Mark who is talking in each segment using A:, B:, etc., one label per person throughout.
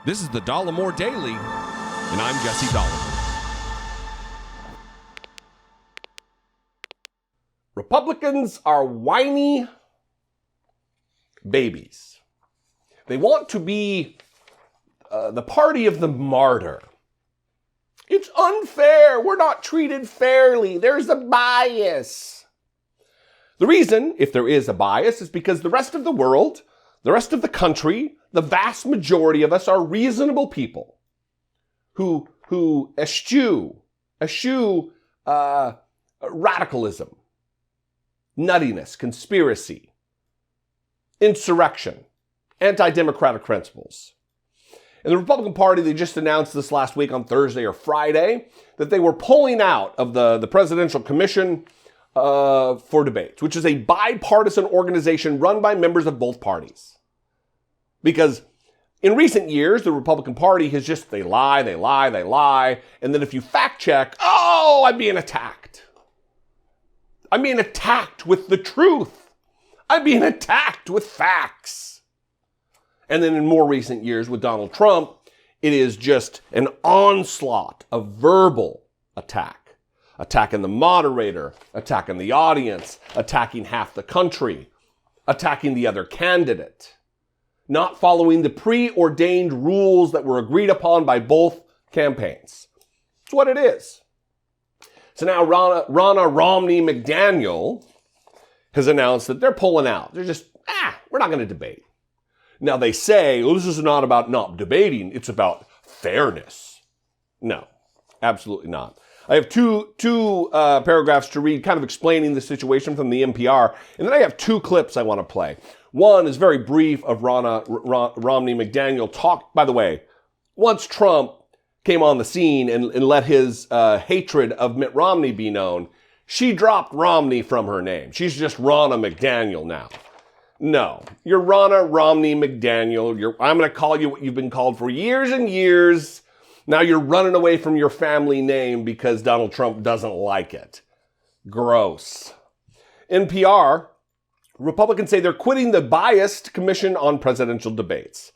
A: This is the Dollemore Daily, and I'm Jesse Dollemore.
B: Republicans are whiny babies. They want to be the party of the martyr. It's unfair. We're not treated fairly. There's a bias. The reason, if there is a bias, is because the rest of the world, the rest of the country, the vast majority of us are reasonable people who eschew radicalism, nuttiness, conspiracy, insurrection, anti-democratic principles. And the Republican Party, they just announced this last week on Thursday or Friday that they were pulling out of the Presidential Commission for Debates, which is a bipartisan organization run by members of both parties. Because in recent years, the Republican Party has just, they lie. And then if you fact check, oh, I'm being attacked. I'm being attacked with the truth. I'm being attacked with facts. And then in more recent years with Donald Trump, it is just an onslaught of verbal attack. Attacking the moderator, attacking the audience, attacking half the country, attacking the other candidate. Not following the preordained rules that were agreed upon by both campaigns. It's what it is. So now Ronna Romney McDaniel has announced that they're pulling out. They're just, we're not going to debate. Now they say, this is not about not debating, it's about fairness. No, absolutely not. I have two paragraphs to read kind of explaining the situation from the NPR, and then I have two clips I want to play. One is very brief of Ronna Romney McDaniel talk. By the way, once Trump came on the scene and let his hatred of Mitt Romney be known, she dropped Romney from her name. She's just Ronna McDaniel now. No, you're Ronna Romney McDaniel. I'm going to call you what you've been called for years and years. Now you're running away from your family name because Donald Trump doesn't like it. Gross. NPR, Republicans say they're quitting the biased Commission on Presidential Debates.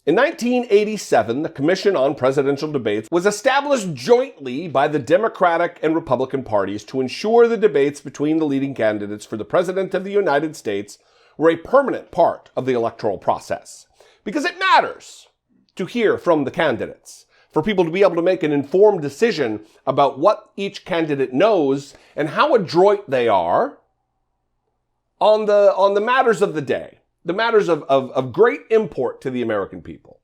B: In 1987, the Commission on Presidential Debates was established jointly by the Democratic and Republican parties to ensure the debates between the leading candidates for the President of the United States were a permanent part of the electoral process. Because it matters to hear from the candidates, for people to be able to make an informed decision about what each candidate knows and how adroit they are on the matters of the day, the matters of great import to the American people.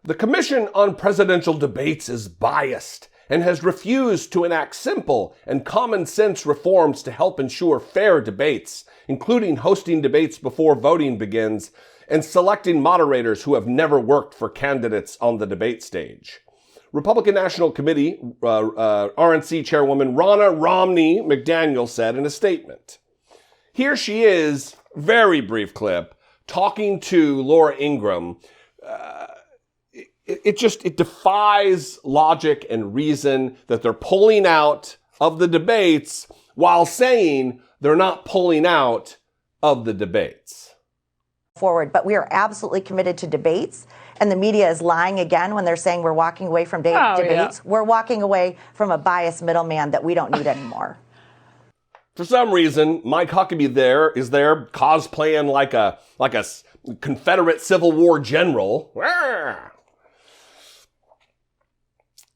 B: The Commission on Presidential Debates is biased and has refused to enact simple and common sense reforms to help ensure fair debates, including hosting debates before voting begins and selecting moderators who have never worked for candidates on the debate stage. Republican National Committee, RNC chairwoman Ronna Romney McDaniel said in a statement. Here she is, very brief clip, talking to Laura Ingraham. It defies logic and reason that they're pulling out of the debates while saying they're not pulling out of the debates.
C: Forward, but we are absolutely committed to debates, and the media is lying again when they're saying we're walking away from debates. Yeah. We're walking away from a biased middleman that we don't need anymore.
B: For some reason, Mike Huckabee is there cosplaying like a Confederate Civil War general.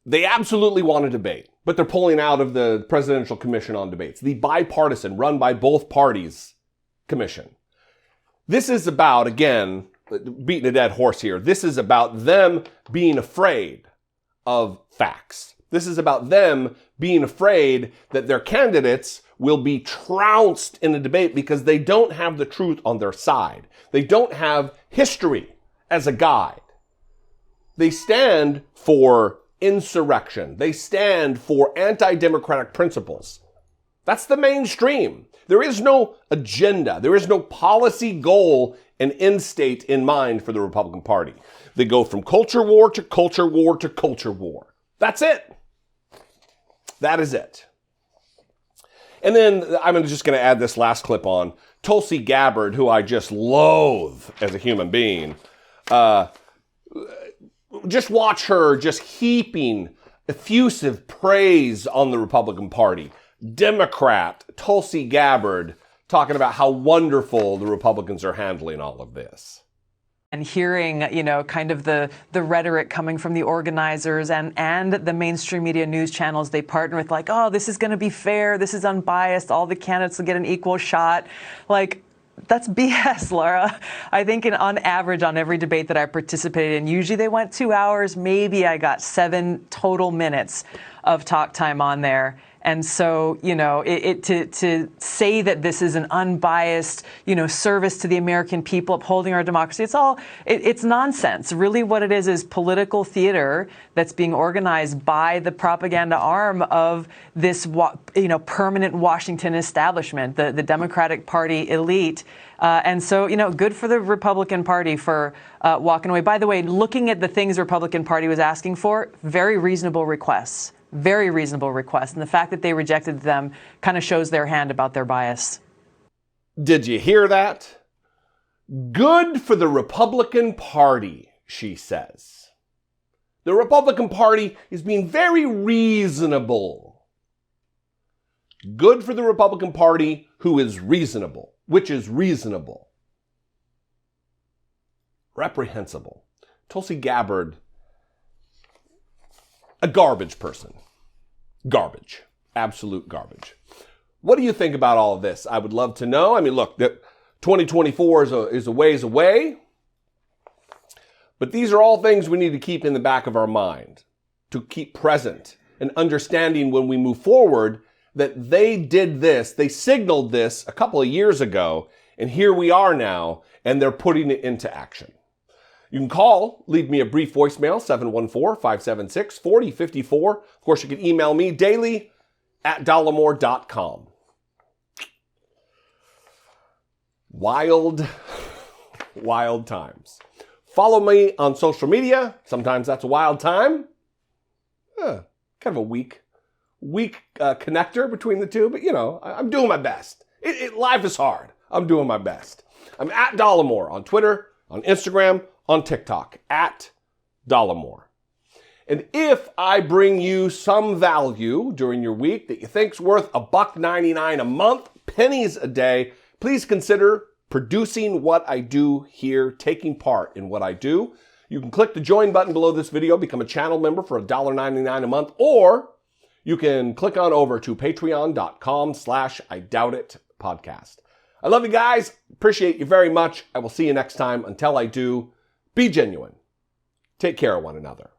B: They absolutely want to debate, but they're pulling out of the Presidential Commission on Debates, the bipartisan, run by both parties commission. This is about, again, beating a dead horse here. This is about them being afraid of facts. This is about them being afraid that their candidates will be trounced in a debate because they don't have the truth on their side. They don't have history as a guide. They stand for insurrection. They stand for anti-democratic principles. That's the mainstream. There is no agenda. There is no policy goal and end state in mind for the Republican Party. They go from culture war to culture war to culture war. That's it. That is it. And then I'm just going to add this last clip on. Tulsi Gabbard, who I just loathe as a human being, just watch her just heaping effusive praise on the Republican Party. Democrat Tulsi Gabbard talking about how wonderful the Republicans are handling all of this.
D: And hearing, kind of the rhetoric coming from the organizers and the mainstream media news channels they partner with, like, oh, this is going to be fair, this is unbiased, all the candidates will get an equal shot. Like, that's BS, Laura. I think on average, on every debate that I participated in, usually they went 2 hours. Maybe I got 7 total minutes of talk time on there. And so, to say that this is an unbiased, service to the American people, upholding our democracy, it's nonsense. Really what it is political theater that's being organized by the propaganda arm of this, permanent Washington establishment, the Democratic Party elite. And so, good for the Republican Party for walking away. By the way, looking at the things the Republican Party was asking for, very reasonable requests. Very reasonable request. And the fact that they rejected them kind of shows their hand about their bias.
B: Did you hear that? Good for the Republican Party, she says. The Republican Party is being very reasonable. Good for the Republican Party who is reasonable. Which is reasonable? Reprehensible. Tulsi Gabbard, a garbage person. Garbage. Absolute garbage. What do you think about all of this? I would love to know. I mean, look, 2024 is a ways away. But these are all things we need to keep in the back of our mind, to keep present and understanding when we move forward that they did this, they signaled this a couple of years ago, and here we are now, and they're putting it into action. You can call, leave me a brief voicemail, 714-576-4054. Of course, you can email me daily@dollemore.com. Wild, wild times. Follow me on social media. Sometimes that's a wild time. Kind of a weak connector between the two, but I'm doing my best. Life is hard. I'm doing my best. I'm at Dollemore on Twitter, on Instagram, on TikTok, at Dollemore. And if I bring you some value during your week that you think's worth $1.99 a month, pennies a day, please consider producing what I do here, taking part in what I do. You can click the join button below this video, become a channel member for $1.99 a month, or you can click on over to patreon.com/IDoubtIt podcast. I love you guys. Appreciate you very much. I will see you next time. Until I do, be genuine. Take care of one another.